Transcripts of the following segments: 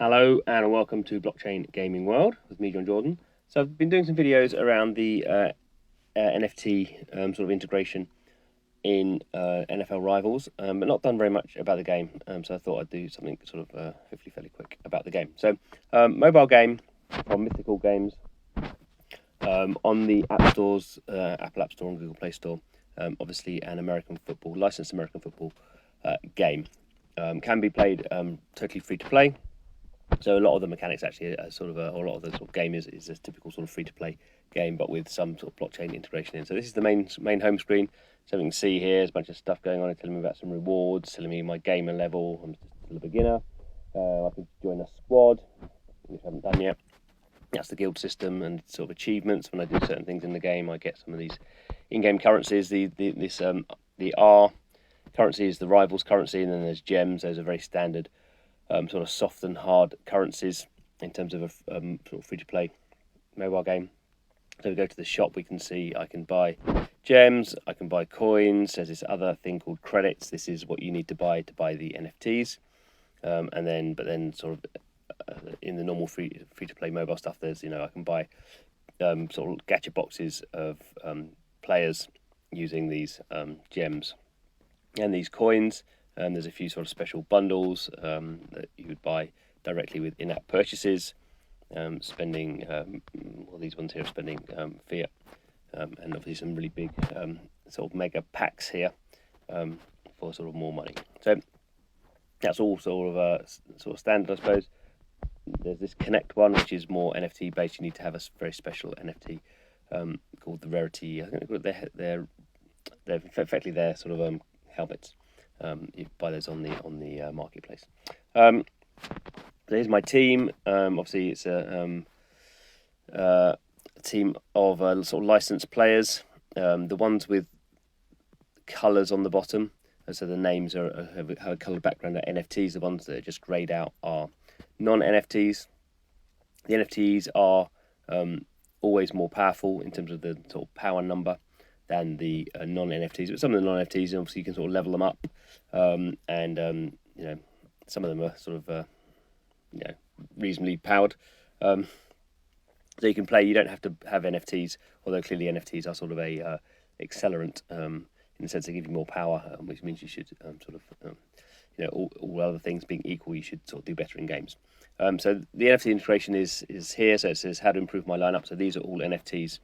Hello and welcome to Blockchain Gaming World with me, John Jordan. So I've been doing some videos around the NFT sort of integration in NFL Rivals, but not done very much about the game. So I thought I'd do something sort of hopefully fairly quick about the game. So mobile game from Mythical Games on the App Stores, Apple App Store and Google Play Store. Obviously an licensed American football game. Can be played totally free to play. So a lot of the mechanics actually are a lot of the sort of game is a typical sort of free-to-play game, but with some sort of blockchain integration in. So this is the main home screen. So we can see here, there's a bunch of stuff going on. It's telling me about some rewards, telling me my gamer level. I'm still a beginner. I can join a squad, which I haven't done yet. That's the guild system and sort of achievements. When I do certain things in the game, I get some of these in-game currencies. The R currency is the rivals currency, and then there's gems. Those are very standard sort of soft and hard currencies in terms of a sort of free-to-play mobile game. So we go to the shop, we can see I can buy gems, I can buy coins. There's this other thing called credits. This is what you need to buy the NFTs. But then sort of in the normal free-to-play mobile stuff, there's I can buy sort of gacha boxes of players using these gems and these coins. There's a few sort of special bundles that you would buy directly with in-app purchases, spending, these ones here are spending fiat, and obviously some really big sort of mega packs here for sort of more money. So that's all sort of standard, I suppose. There's this Connect one, which is more NFT based. You need to have a very special NFT called the Rarity. I think they're effectively their sort of helmets. You buy those on the marketplace. So here's my team. Obviously, it's a team of sort of licensed players. The ones with colours on the bottom, so the names have a coloured background, are NFTs. The ones that are just greyed out are non-NFTs. The NFTs are always more powerful in terms of the sort of power number than the non-NFTs, but some of the non-NFTs, obviously, you can sort of level them up, and some of them are sort of reasonably powered. So you can play. You don't have to have NFTs, although clearly NFTs are sort of a accelerant in the sense they give you more power, which means you should all other things being equal, you should sort of do better in games. So the NFT integration is here. So it says how to improve my lineup. So these are all NFTs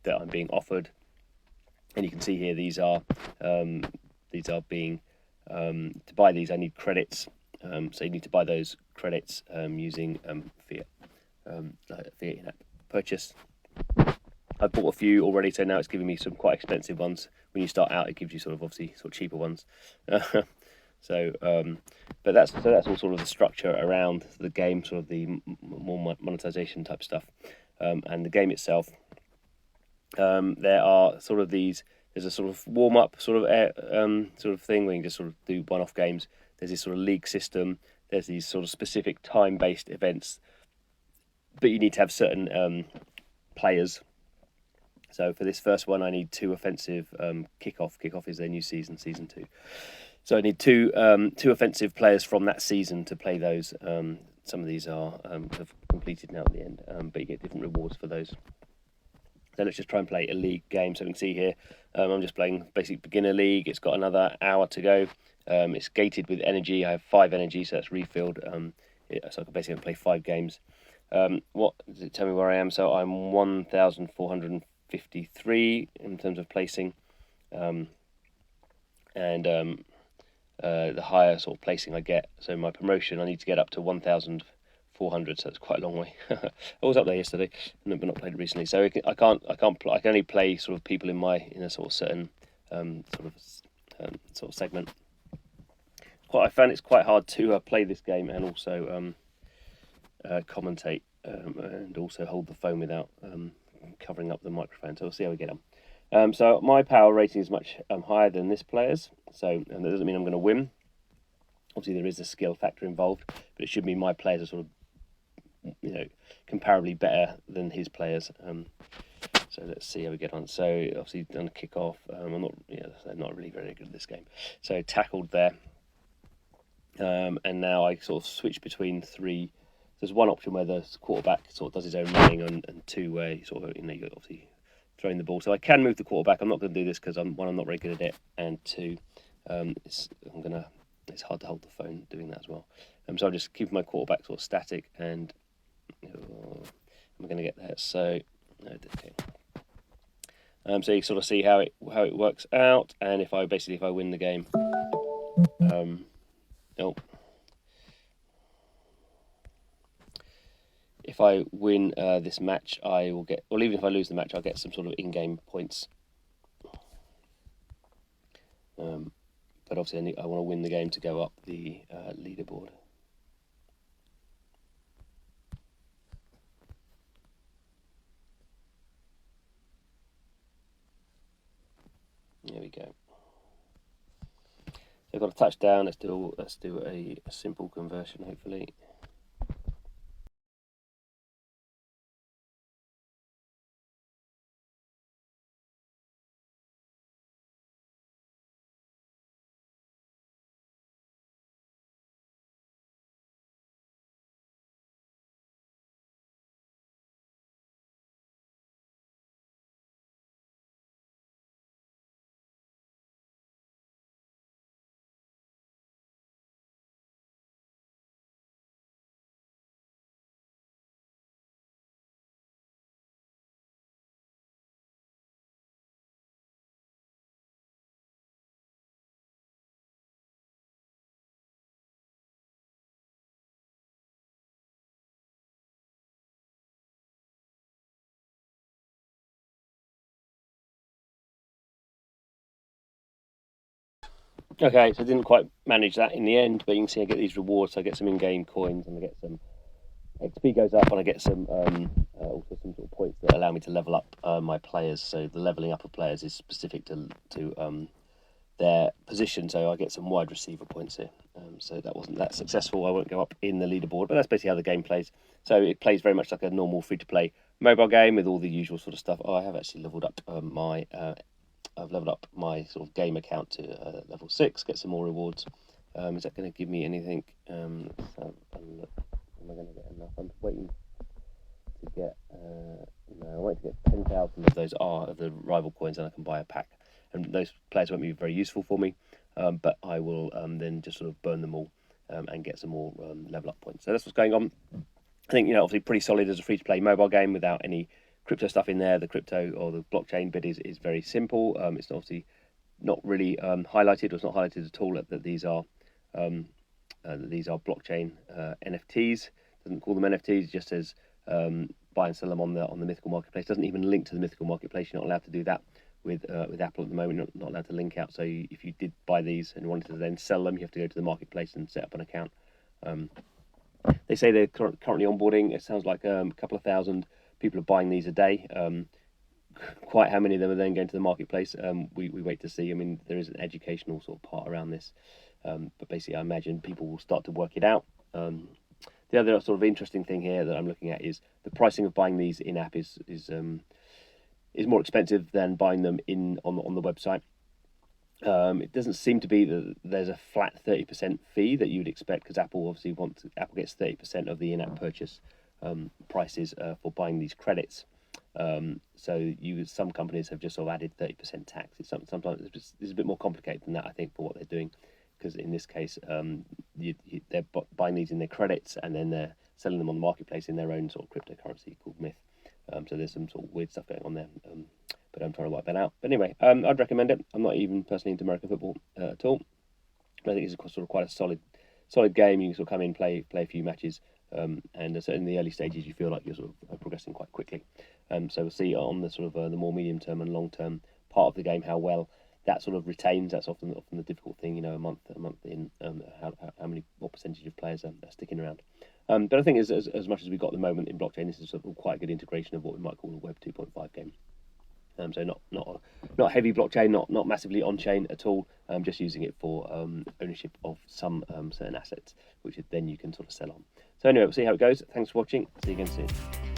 that I'm being offered. And you can see here these are being to buy these I need credits. So you need to buy those credits using fiat in-app purchase. I've bought a few already, so now it's giving me some quite expensive ones. When you start out, it gives you sort of cheaper ones. But that's all sort of the structure around the game, sort of the more monetization type stuff, and the game itself. There are sort of there's a sort of warm-up sort of thing where you can just sort of do one-off games. There's this sort of league system. There's these sort of specific time-based events, but you need to have certain players. So for this first one, I need 2 offensive kickoff. Kickoff is their new season 2. So I need two offensive players from that season to play those. Some of these are have completed now at the end, but you get different rewards for those. So let's just try and play a league game. So we can see here, I'm just playing basic beginner league. It's got another hour to go. It's gated with energy. I have 5 energy, so that's refilled. So I can basically play 5 games. What does it tell me where I am? So I'm 1,453 in terms of placing. The higher sort of placing I get, so my promotion, I need to get up to 1,400, so it's quite a long way. I was up there yesterday, but not played it recently. So I can only play sort of people in a sort of certain sort of segment. I found it's quite hard to play this game and also commentate and also hold the phone without covering up the microphone. So we'll see how we get on. So my power rating is much higher than this player's. So that doesn't mean I'm going to win. Obviously, there is a skill factor involved, but it should mean my players are sort of, comparably better than his players. So let's see how we get on. So obviously done a kick off. I'm not really very good at this game. So tackled there, and now I sort of switch between three there's one option where the quarterback sort of does his own running, and two where you sort of, you're obviously throwing the ball. So I can move the quarterback. I'm not going to do this because I'm not very good at it, and two, it's hard to hold the phone doing that as well. So I'm just keeping my quarterback sort of static, and I'm going to get there. So okay. So you sort of see how it works out, and if I win the game, if I win this match, I will get, or even if I lose the match, I'll get some sort of in-game points. But obviously I want to win the game to go up the leaderboard. There we go. So I've got a touchdown. Let's do a simple conversion, hopefully. Okay, so I didn't quite manage that in the end, but you can see I get these rewards. So I get some in-game coins, and I get some XP goes up, and I get some also some sort of points that allow me to level up my players. So the leveling up of players is specific to their position. So I get some wide receiver points here. So that wasn't that successful. I won't go up in the leaderboard, but that's basically how the game plays. So it plays very much like a normal free-to-play mobile game with all the usual sort of stuff. Oh, I have actually leveled up I've leveled up my sort of game account to level 6, get some more rewards. Is that going to give me anything? Let's have a look. Am I going to get enough? I'm waiting to get, no, I'm waiting to get 10,000 of those of the rival coins, and I can buy a pack. And those players won't be very useful for me, but I will then just sort of burn them all and get some more level up points. So that's what's going on. I think, obviously pretty solid as a free-to-play mobile game without any crypto stuff in there. The crypto or the blockchain bit is very simple. It's obviously not really highlighted, or it's not highlighted at all that these are blockchain NFTs. Doesn't call them NFTs. It just says buy and sell them on the Mythical Marketplace. Doesn't even link to the Mythical Marketplace. You're not allowed to do that with Apple at the moment. You're not allowed to link out. So if you did buy these and wanted to then sell them, you have to go to the marketplace and set up an account. They say they're currently onboarding. It sounds like a couple of thousand people are buying these a day. Quite how many of them are then going to the marketplace, we wait to see. I mean, there is an educational sort of part around this, but basically I imagine people will start to work it out. The other sort of interesting thing here that I'm looking at is the pricing of buying these in-app is more expensive than buying them on the website. It doesn't seem to be that there's a flat 30% fee that you'd expect, because Apple gets 30% of the in-app purchase prices for buying these credits. So some companies have just sort of added 30% tax. Sometimes it's a bit more complicated than that, I think, for what they're doing, because in this case they're buying these in their credits and then they're selling them on the marketplace in their own sort of cryptocurrency called Myth. So there's some sort of weird stuff going on there, but I'm trying to work that out. But anyway, I'd recommend it. I'm not even personally into American football at all, but I think it's sort of quite a solid game. You can sort of come in, play a few matches, and certainly in the early stages, you feel like you're sort of progressing quite quickly. So we'll see on the sort of the more medium term and long term part of the game how well that sort of retains. That's often the difficult thing, a month in, what percentage of players are sticking around. But I think as much as we've got at the moment in blockchain, this is sort of quite a good integration of what we might call a Web 2.5 game. So not heavy blockchain, not massively on chain at all. Just using it for ownership of some certain assets, which then you can sort of sell on. So anyway, we'll see how it goes. Thanks for watching. See you again soon.